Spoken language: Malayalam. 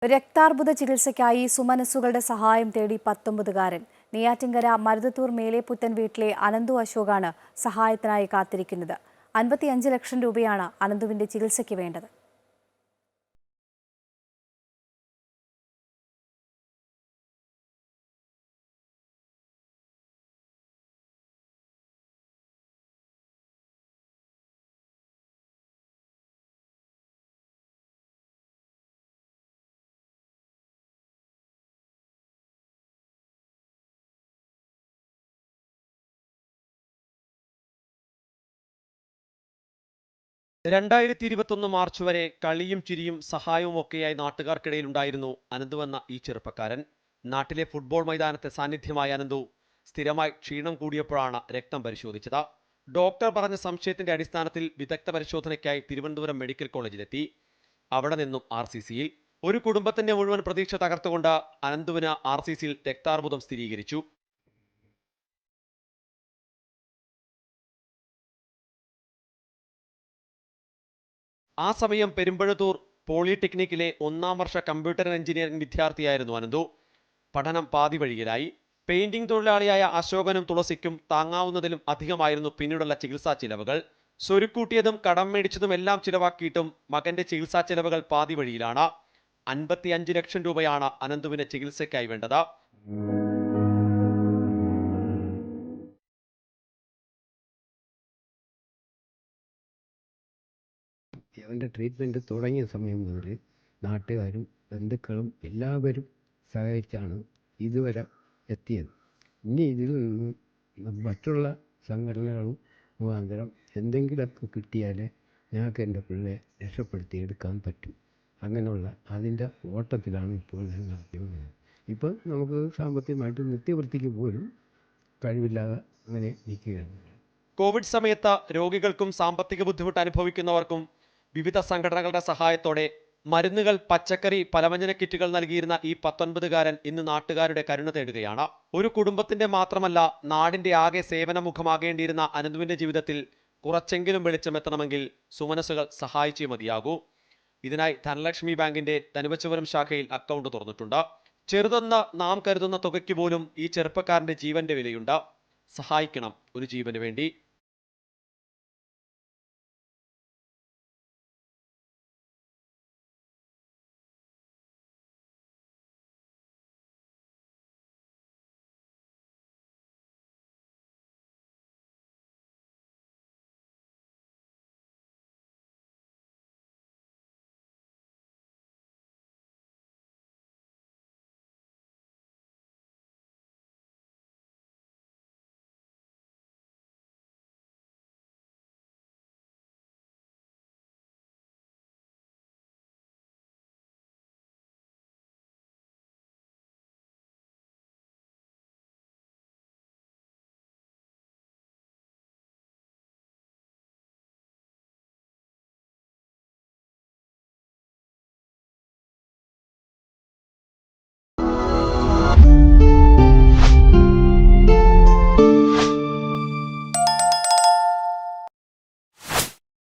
രക്താർബുദ ചികിത്സയ്ക്കായി സുമനസ്സുകളുടെ സഹായം തേടി 19-കാരൻ. നെയ്യാറ്റിൻകര മരുതത്തൂർ മേലേപ്പുത്തൻ വീട്ടിലെ അനന്തു അശോകാണ് സഹായത്തിനായി കാത്തിരിക്കുന്നത്. 55 ലക്ഷം രൂപയാണ് അനന്തുവിന്റെ ചികിത്സയ്ക്ക് വേണ്ടത്. മാർച്ച് വരെ കളിയും ചിരിയും സഹായവും ഒക്കെയായി നാട്ടുകാർക്കിടയിൽ ഉണ്ടായിരുന്നു അനന്തു എന്ന ഈ ചെറുപ്പക്കാരൻ. നാട്ടിലെ ഫുട്ബോൾ മൈതാനത്തെ സാന്നിധ്യമായ അനന്തു സ്ഥിരമായി ക്ഷീണം കൂടിയപ്പോഴാണ് രക്തം പരിശോധിച്ചത്. ഡോക്ടർ പറഞ്ഞ സംശയത്തിന്റെ അടിസ്ഥാനത്തിൽ വിദഗ്ധ പരിശോധനയ്ക്കായി തിരുവനന്തപുരം മെഡിക്കൽ കോളേജിലെത്തി. അവിടെ നിന്നും RCCയിൽ. ഒരു കുടുംബത്തിന്റെ മുഴുവൻ പ്രതീക്ഷ തകർത്തുകൊണ്ട് അനന്തുവിന് RCCയിൽ രക്താർബുദം സ്ഥിരീകരിച്ചു. ആ സമയം പെരുമ്പഴത്തൂർ പോളിടെക്നിക്കിലെ 1-ാം വർഷ കമ്പ്യൂട്ടർ എഞ്ചിനീയറിംഗ് വിദ്യാർത്ഥിയായിരുന്നു അനന്തു. പഠനം പാതി വഴിയിലായി. പെയിന്റിംഗ് തൊഴിലാളിയായ അശോകനും തുളസിക്കും താങ്ങാവുന്നതിലും അധികമായിരുന്നു പിന്നീടുള്ള ചികിത്സാ ചിലവുകൾ. സ്വരുക്കൂട്ടിയതും കടം മേടിച്ചതും എല്ലാം ചിലവാക്കിയിട്ടും മകന്റെ ചികിത്സാ ചിലവുകൾ പാതി വഴിയിലാണ്. 55 ലക്ഷം രൂപയാണ് അനന്തുവിന് ചികിത്സയ്ക്കായി വേണ്ടത്. അവൻ്റെ ട്രീറ്റ്മെൻറ്റ് തുടങ്ങിയ സമയം മുതൽ നാട്ടുകാരും ബന്ധുക്കളും എല്ലാവരും സഹായിച്ചാണ് ഇതുവരെ എത്തിയത്. ഇനി ഇതിൽ നിന്ന് മറ്റുള്ള സംഘടനകളും മുഖാന്തരം എന്തെങ്കിലുമൊക്കെ കിട്ടിയാലേ ഞങ്ങൾക്ക് എൻ്റെ പിള്ളയെ രക്ഷപ്പെടുത്തി എടുക്കാൻ പറ്റും. അങ്ങനെയുള്ള അതിൻ്റെ ഓട്ടത്തിലാണ് ഇപ്പോൾ ഞാൻ നടത്തിയത്. ഇപ്പം നമുക്ക് സാമ്പത്തികമായിട്ട് നിത്യവൃത്തിക്ക് പോലും കഴിവില്ലാതെ അങ്ങനെ നിൽക്കുകയാണ്. കോവിഡ് സമയത്ത് രോഗികൾക്കും സാമ്പത്തിക ബുദ്ധിമുട്ട് അനുഭവിക്കുന്നവർക്കും വിവിധ സംഘടനകളുടെ സഹായത്തോടെ മരുന്നുകൾ, പച്ചക്കറി, പലവ്യഞ്ജന കിറ്റുകൾ നൽകിയിരുന്ന ഈ 19-കാരൻ ഇന്ന് നാട്ടുകാരുടെ കരുണ തേടുകയാണ്. ഒരു കുടുംബത്തിന്റെ മാത്രമല്ല, നാടിന്റെ ആകെ സേവനമുഖമാകേണ്ടിയിരുന്ന അനന്തുവിന്റെ ജീവിതത്തിൽ കുറച്ചെങ്കിലും വെളിച്ചമെത്തണമെങ്കിൽ സുമനസ്സുകൾ സഹായിച്ചേ മതിയാകൂ. ഇതിനായി ധനലക്ഷ്മി ബാങ്കിന്റെ ധനുവച്ചപുരം ശാഖയിൽ അക്കൗണ്ട് തുറന്നിട്ടുണ്ട്. ചെറുതെന്ന് നാം കരുതുന്ന തുകയ്ക്ക് പോലും ഈ ചെറുപ്പക്കാരന്റെ ജീവന്റെ വിലയുണ്ട്. സഹായിക്കണം ഒരു ജീവന് വേണ്ടി.